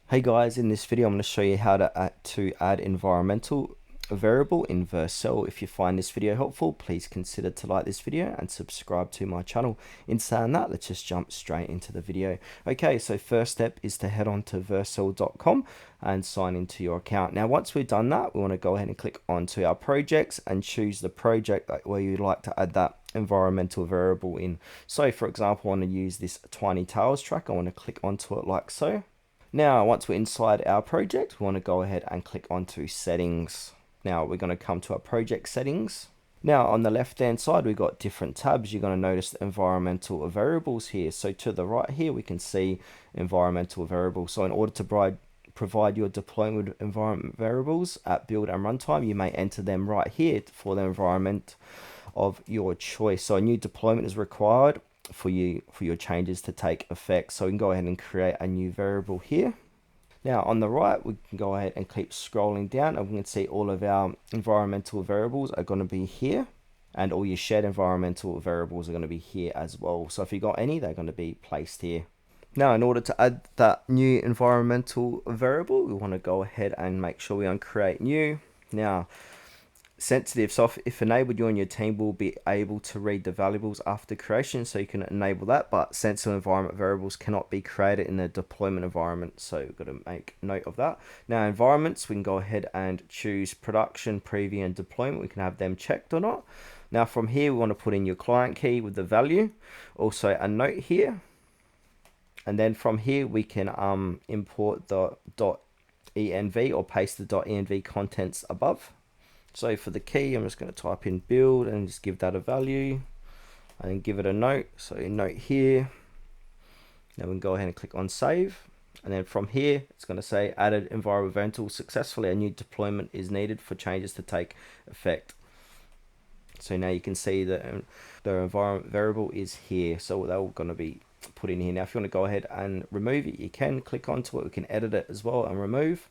Hey guys, in this video I'm going to show you how to add environmental variable in Vercel. If you find this video helpful, please consider to like this video and subscribe to my channel. In saying that, let's just jump straight into the video. Okay, so first step is to head on to vercel.com and sign into your account. Now once we've done that, we want to go ahead and click onto our projects and choose the project where you'd like to add that environmental variable in. So for example, I want to use this tiny tails track. I want to click onto it like so. Now, once we're inside our project, we want to go ahead and click onto settings. Now, we're going to come to our project settings. Now, on the left-hand side, we've got different tabs. You're going to notice the environmental variables here. So to the right here, we can see environmental variables. So in order to provide your deployment environment variables at build and runtime, you may enter them right here for the environment of your choice. So a new deployment is required for your changes to take effect. So we can go ahead and create a new variable here. Now on the right, we can go ahead and keep scrolling down and we can see all of our environmental variables are going to be here, and all your shared environmental variables are going to be here as well. So if you got any, they're going to be placed here. Now in order to add that new environmental variable, we want to go ahead and make sure we uncreate new. Now sensitive, so if enabled, you and your team will be able to read the valuables after creation, so you can enable that, but sensitive environment variables cannot be created in the deployment environment, so we've got to make note of that. Now environments, we can go ahead and choose production, preview and deployment. We can have them checked or not. Now from here, we want to put in your client key with the value, also a note here, and then from here we can import the .env or paste the .env contents above. So for the key, I'm just going to type in build and just give that a value and then give it a note. So a note here. Now we can go ahead and click on save. And then from here, it's going to say added environmental successfully. A new deployment is needed for changes to take effect. So now you can see that the environment variable is here. So they're all going to be put in here. Now if you want to go ahead and remove it, you can click onto it. We can edit it as well and remove.